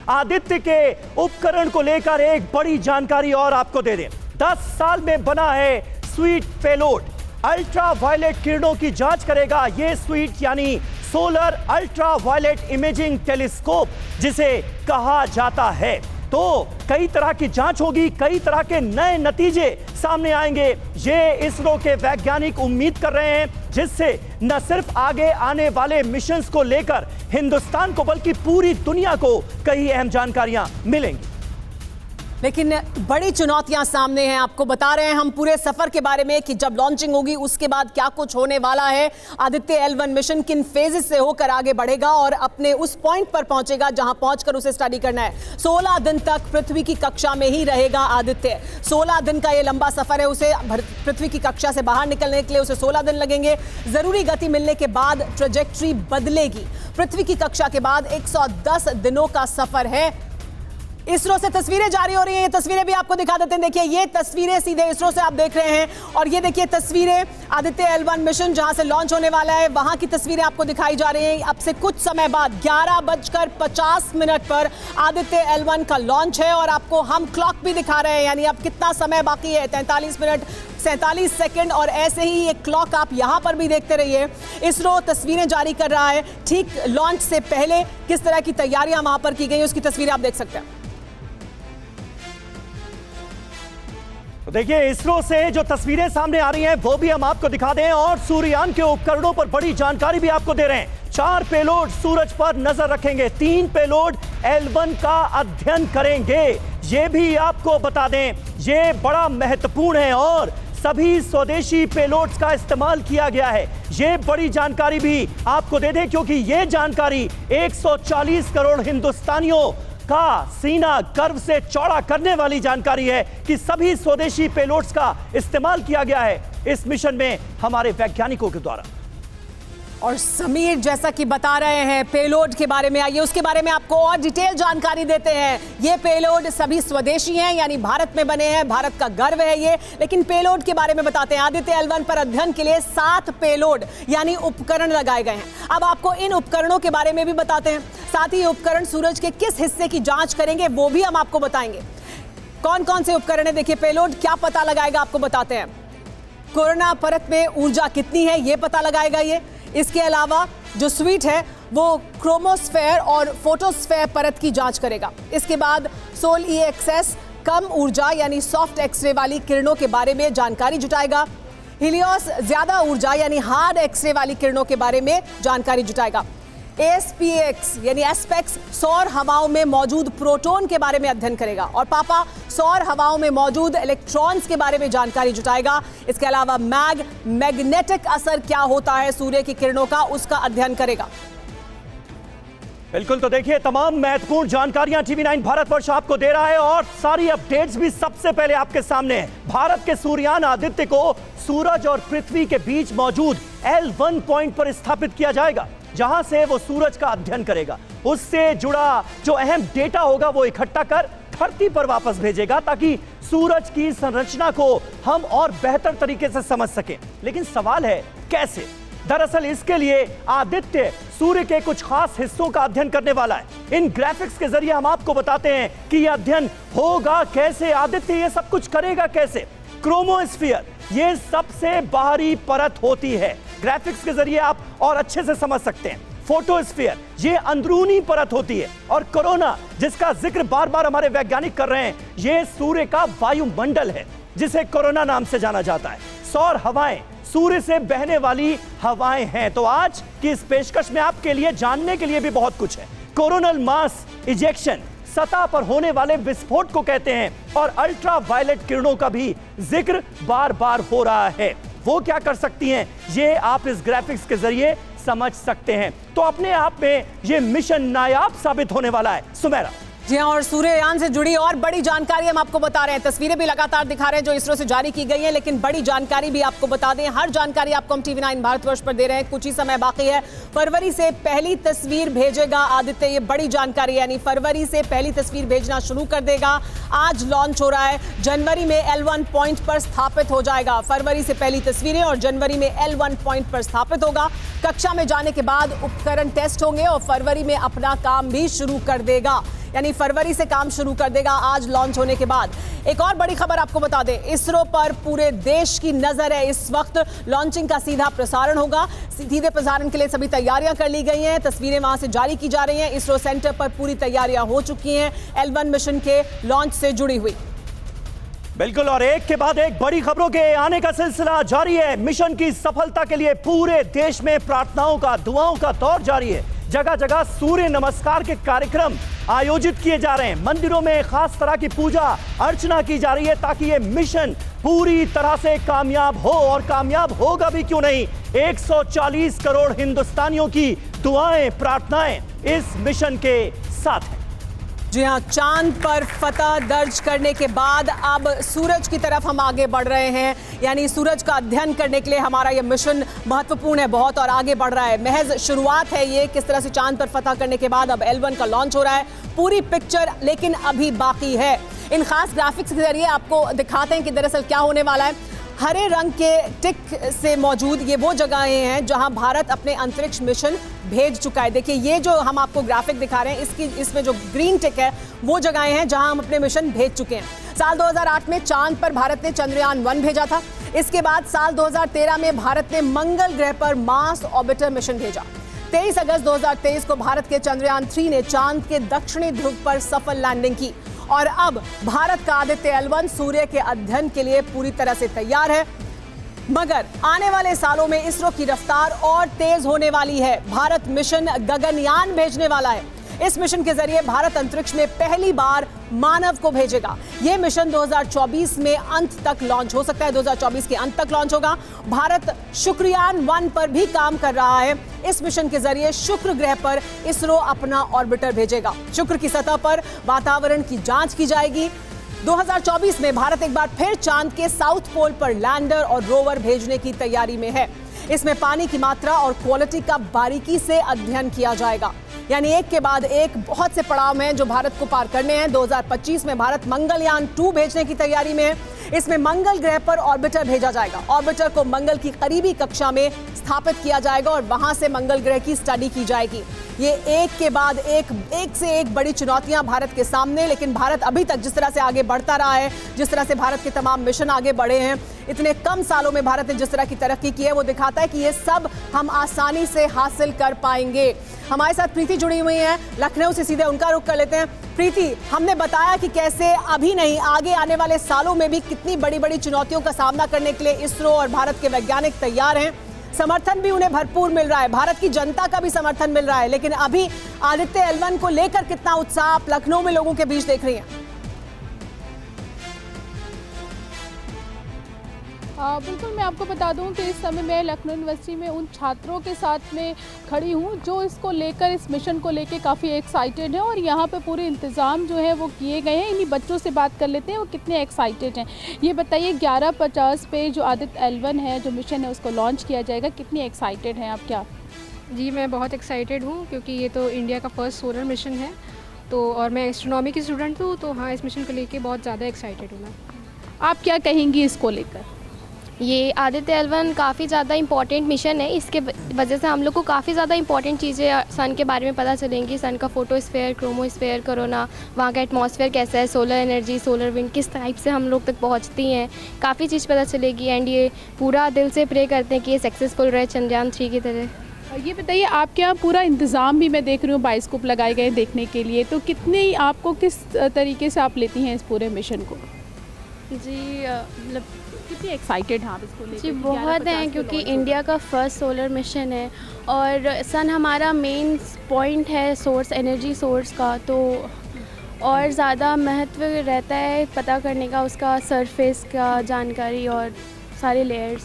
आदित्य के उपकरण को लेकर एक बड़ी जानकारी और आपको दे दें। 10 साल में बना है स्वीट पेलोड। अल्ट्रा वायलेट किरणों की जांच करेगा ये स्वीट, यानी solar ultra violet imaging telescope जिसे कहा जाता है। तो कई तरह की जांच होगी, कई तरह के नए नतीजे सामने आएंगे। ये इसरो के वैज्ञानिक उम्मीद कर रहे हैं, जिससे न सिर्फ आगे आने वाले मिशंस को लेकर हिंदुस्तान को बल्कि पूरी दुनिया को कई अहम जानकारियां मिलेंगी। लेकिन बड़ी चुनौतियां सामने हैं। आपको बता रहे हैं हम पूरे सफर के बारे में कि जब लॉन्चिंग होगी उसके बाद क्या कुछ होने वाला है। आदित्य L1 मिशन किन फेजेस से होकर आगे बढ़ेगा और अपने उस पॉइंट पर पहुंचेगा जहां पहुंचकर उसे स्टडी करना है। 16 दिन तक पृथ्वी की कक्षा में ही रहेगा आदित्य। 16 दिन का ये लंबा सफर है। उसे पृथ्वी की कक्षा से बाहर निकलने के लिए उसे 16 दिन लगेंगे। जरूरी गति मिलने के बाद ट्रेजेक्ट्री बदलेगी। पृथ्वी की कक्षा के बाद 110 दिनों का सफर है। इसरो से तस्वीरें जारी हो रही हैं। ये तस्वीरें भी आपको दिखा देते हैं। देखिए, ये तस्वीरें सीधे इसरो से आप देख रहे हैं और ये देखिए तस्वीरें आदित्य L1 मिशन जहां से लॉन्च होने वाला है, वहां की तस्वीरें आपको दिखाई जा रही हैं। अब से कुछ समय बाद 11:50 पर आदित्य L1 का लॉन्च है और आपको हम क्लॉक भी दिखा रहे हैं, यानी अब कितना समय बाकी है, 43 मिनट 47 सेकंड। और ऐसे ही ये क्लॉक आप यहां पर भी देखते रहिए। इसरो तस्वीरें जारी कर रहा है। ठीक लॉन्च से पहले किस तरह की तैयारियां वहां पर की गई, उसकी तस्वीरें आप देख सकते हैं। तो देखिए, इसरो से जो तस्वीरें सामने आ रही हैं वो भी हम आपको दिखा दें और सूर्ययान के उपकरणों पर बड़ी जानकारी भी आपको दे रहे हैं। 4 पेलोड सूरज पर नजर रखेंगे, 3 पेलोड L1 का अध्ययन करेंगे। ये भी आपको बता दें, ये बड़ा महत्वपूर्ण है और सभी स्वदेशी पेलोड्स का इस्तेमाल किया गया है। ये बड़ी जानकारी भी आपको दे दें, क्योंकि ये जानकारी 140 करोड़ हिंदुस्तानियों का सीना गर्व से चौड़ा करने वाली जानकारी है कि सभी स्वदेशी पेलोड्स का इस्तेमाल किया गया है इस मिशन में हमारे वैज्ञानिकों के द्वारा। और समीर जैसा कि बता रहे हैं पेलोड के बारे में, आइए उसके बारे में आपको और डिटेल जानकारी देते हैं। ये पेलोड सभी स्वदेशी हैं, यानी भारत में बने हैं, भारत का गर्व है ये। लेकिन पेलोड के बारे में बताते हैं। आदित्य L1 पर अध्ययन के लिए 7 पेलोड यानी उपकरण लगाए गए हैं। अब आपको इन उपकरणों के बारे में भी बताते हैं। साथ ही उपकरण सूरज के किस हिस्से की जांच करेंगे वो भी हम आपको बताएंगे। कौन कौन से उपकरण है, देखिए पेलोड क्या पता लगाएगा आपको बताते हैं। कोरोना परत में ऊर्जा कितनी है ये पता लगाएगा ये। इसके अलावा जो स्वीट है वो क्रोमोस्फेयर और फोटोस्फेयर परत की जांच करेगा। इसके बाद सोल EXS कम ऊर्जा यानी सॉफ्ट एक्सरे वाली किरणों के बारे में जानकारी जुटाएगा। हीलियोस ज्यादा ऊर्जा यानी हार्ड एक्सरे वाली किरणों के बारे में जानकारी जुटाएगा। ASPX यानी एस्पेक्स सौर हवाओं में मौजूद प्रोटॉन के बारे में अध्ययन करेगा। और पापा सौर हवाओं में मौजूद इलेक्ट्रॉन्स के बारे में जानकारी जुटाएगा। इसके अलावा मैग्नेटिक असर क्या होता है सूर्य की किरणों का, उसका अध्ययन करेगा। बिल्कुल, तो देखिए तमाम महत्वपूर्ण जानकारियां TV9 भारतवर्ष आपको दे रहा है और सारी अपडेट्स भी सबसे पहले आपके सामने है। भारत के सूर्ययान आदित्य को सूरज और पृथ्वी के बीच मौजूद L1 पॉइंट पर स्थापित किया जाएगा, जहां से वो सूरज का अध्ययन करेगा। उससे जुड़ा जो अहम डेटा होगा वो इकट्ठा कर धरती पर वापस भेजेगा, ताकि सूरज की संरचना को हम और बेहतर तरीके से समझ सकें। लेकिन सवाल है कैसे? दरअसल इसके लिए आदित्य सूर्य के कुछ खास हिस्सों का अध्ययन करने वाला है। इन ग्राफिक्स के जरिए हम आपको बताते हैं कि यह अध्ययन होगा कैसे, आदित्य ये सब कुछ करेगा कैसे। क्रोमोस्फीयर ये सबसे बाहरी परत होती है, ग्राफिक्स के जरिए आप और अच्छे से समझ सकते हैं। फोटोस्फीयर ये अंदरूनी परत होती है और कोरोना, जिसका जिक्र बार बार हमारे वैज्ञानिक कर रहे हैं, ये सूर्य का वायुमंडल है जिसे कोरोना नाम से जाना जाता है। सौर हवाएं सूर्य से बहने वाली हवाएं हैं। तो आज की इस पेशकश में आपके लिए जानने के लिए भी बहुत कुछ है। कोरोनल मास इजेक्शन सतह पर होने वाले विस्फोट को कहते हैं और अल्ट्रा वायलेट किरणों का भी जिक्र बार बार हो रहा है। वो क्या कर सकती हैं ये आप इस ग्राफिक्स के जरिए समझ सकते हैं। तो अपने आप में ये मिशन नायाब साबित होने वाला है। सुमेरा। जी हाँ, और सूर्ययान से जुड़ी और बड़ी जानकारी हम आपको बता रहे हैं। तस्वीरें भी लगातार दिखा रहे हैं जो इसरो से जारी की गई हैं, लेकिन बड़ी जानकारी भी आपको बता दें। हर जानकारी आपको हम TV9 भारतवर्ष पर दे रहे हैं। कुछ ही समय बाकी है। फरवरी से पहली तस्वीर भेजेगा आदित्य, ये बड़ी जानकारी है, यानी फरवरी से पहली तस्वीर भेजना शुरू कर देगा। आज लॉन्च हो रहा है, जनवरी में L1 पॉइंट पर स्थापित हो जाएगा। फरवरी से पहली तस्वीरें और जनवरी में L1 पॉइंट पर स्थापित होगा। कक्षा में जाने के बाद उपकरण टेस्ट होंगे और फरवरी में अपना काम भी शुरू कर देगा। यानी फरवरी से काम शुरू कर देगा आज लॉन्च होने के बाद। एक और बड़ी खबर आपको बता दें, इसरो पर पूरे देश की नजर है। इस वक्त लॉन्चिंग का सीधा प्रसारण होगा। सीधे प्रसारण के लिए सभी तैयारियां कर ली गई हैं, तस्वीरें वहां से जारी की जा रही हैं। इसरो सेंटर पर पूरी तैयारियां हो चुकी हैं L1 मिशन के लॉन्च से जुड़ी हुई। बिल्कुल, और एक के बाद एक बड़ी खबरों के आने का सिलसिला जारी है। मिशन की सफलता के लिए पूरे देश में प्रार्थनाओं का, दुआओं का दौर जारी है। जगह जगह सूर्य नमस्कार के कार्यक्रम आयोजित किए जा रहे हैं। मंदिरों में खास तरह की पूजा अर्चना की जा रही है ताकि ये मिशन पूरी तरह से कामयाब हो, और कामयाब होगा भी क्यों नहीं। 140 करोड़ हिंदुस्तानियों की दुआएं, प्रार्थनाएं इस मिशन के साथ हैं। जी हाँ, चांद पर फतह दर्ज करने के बाद अब सूरज की तरफ हम आगे बढ़ रहे हैं। यानी सूरज का अध्ययन करने के लिए हमारा ये मिशन महत्वपूर्ण है बहुत, और आगे बढ़ रहा है। महज शुरुआत है ये, किस तरह से चांद पर फतह करने के बाद अब L1 का लॉन्च हो रहा है। पूरी पिक्चर लेकिन अभी बाकी है। इन खास ग्राफिक्स के जरिए आपको दिखाते हैं कि दरअसल क्या होने वाला है। हरे रंग के टिक से मौजूद ये वो जगहें हैं जहां भारत अपने अंतरिक्ष मिशन भेज चुका है। देखिए, ये जो हम आपको ग्राफिक दिखा रहे हैं, इसमें जो ग्रीन टिक है वो जगहें हैं जहां हम अपने मिशन भेज चुके हैं। साल 2008 में चांद पर भारत ने चंद्रयान 1 भेजा था। इसके बाद साल 2013 में भारत ने मंगल ग्रह पर मार्स ऑर्बिटर मिशन भेजा। 23 अगस्त 2023 को भारत के चंद्रयान 3 ने चांद के दक्षिणी ध्रुव पर सफल लैंडिंग की। और अब भारत का आदित्य L1 सूर्य के अध्ययन के लिए पूरी तरह से तैयार है। मगर आने वाले सालों में इसरो की रफ्तार और तेज होने वाली है। भारत मिशन गगनयान भेजने वाला है। इस मिशन के जरिए भारत अंतरिक्ष में पहली बार मानव को भेजेगा। यह मिशन 2024 में अंत तक लॉन्च हो सकता है। 2024 के अंत तक लॉन्च होगा। भारत शुक्रयान 1 पर भी काम कर रहा है। इस मिशन के जरिए शुक्र ग्रह पर इसरो अपना ऑर्बिटर भेजेगा। शुक्र की सतह पर वातावरण की जांच की जाएगी। 2024 में भारत एक बार फिर चांद के साउथ पोल पर लैंडर और रोवर भेजने की तैयारी में है। इसमें पानी की मात्रा और क्वालिटी का बारीकी से अध्ययन किया जाएगा। यानी एक के बाद एक बहुत से पड़ाव हैं जो भारत को पार करने हैं। 2025 में भारत मंगलयान 2 भेजने की तैयारी में है। इसमें मंगल ग्रह पर ऑर्बिटर भेजा जाएगा। ऑर्बिटर को मंगल की करीबी कक्षा में स्थापित किया जाएगा और वहां से मंगल ग्रह की स्टडी की जाएगी। ये एक के बाद एक से एक बड़ी चुनौतियां भारत के सामने। लेकिन भारत अभी तक जिस तरह से आगे बढ़ता रहा है, जिस तरह से भारत के तमाम मिशन आगे बढ़े हैं, इतने कम सालों में भारत ने जिस तरह की तरक्की की है, वो दिखाता है कि ये सब हम आसानी से हासिल कर पाएंगे। हमारे साथ प्रीति जुड़ी हुई हैं लखनऊ से, सीधे उनका रुख कर लेते हैं। प्रीति, हमने बताया कि कैसे अभी नहीं, आगे आने वाले सालों में भी कितनी बड़ी बड़ी चुनौतियों का सामना करने के लिए इसरो और भारत के वैज्ञानिक तैयार हैं। समर्थन भी उन्हें भरपूर मिल रहा है, भारत की जनता का भी समर्थन मिल रहा है। लेकिन अभी आदित्य L1 को लेकर कितना उत्साह आप लखनऊ में लोगों के बीच देख रही हैं? बिल्कुल, मैं आपको बता दूं कि इस समय मैं लखनऊ यूनिवर्सिटी में उन छात्रों के साथ में खड़ी हूं जो इसको लेकर, इस मिशन को लेकर काफ़ी एक्साइटेड हैं, और यहां पे पूरे इंतज़ाम जो है वो किए गए हैं। इन्हीं बच्चों से बात कर लेते हैं वो कितने एक्साइटेड हैं। ये बताइए, 11:50 पे जो आदित्य L1 है, जो मिशन है, उसको लॉन्च किया जाएगा, कितनी एक्साइटेड हैं आप? क्या? जी, मैं बहुत एक्साइटेड हूँ क्योंकि ये तो इंडिया का फर्स्ट सोलर मिशन है, तो और मैं एस्ट्रोनॉमी की स्टूडेंट हूँ, तो हाँ, इस मिशन को लेके बहुत ज़्यादा एक्साइटेड हूँ मैं। आप क्या कहेंगी इसको लेकर? ये आदित्य L1 काफ़ी ज़्यादा इम्पॉर्टेंट मिशन है। इसके वजह से हम लोग को काफ़ी ज़्यादा इम्पॉर्टेंट चीज़ें सन के बारे में पता चलेंगी। सन का फोटोस्फेयर, क्रोमोस्फेयर, कोरोना, वहाँ का एटमॉस्फेयर कैसा है, सोलर एनर्जी, सोलर विंड किस टाइप से हम लोग तक पहुँचती हैं, काफ़ी चीज़ पता चलेगी। एंड ये पूरा दिल से प्रे करते हैं कि ये सक्सेसफुल रहे चंद्रयान 3 की तरह। ये बताइए, आपके यहाँ पूरा इंतज़ाम भी मैं देख रही हूँ, बायोस्कोप लगाए गए देखने के लिए, तो कितने आपको किस तरीके से आप लेती हैं इस पूरे मिशन को? जी, मतलब कितनी एक्साइटेड हैं आप इसको लेकर? जी बहुत हैं, क्योंकि इंडिया का फर्स्ट सोलर मिशन है और सन हमारा मेन पॉइंट है सोर्स, एनर्जी सोर्स का, तो और ज़्यादा महत्व रहता है पता करने का उसका सरफेस का जानकारी और सारे लेयर्स।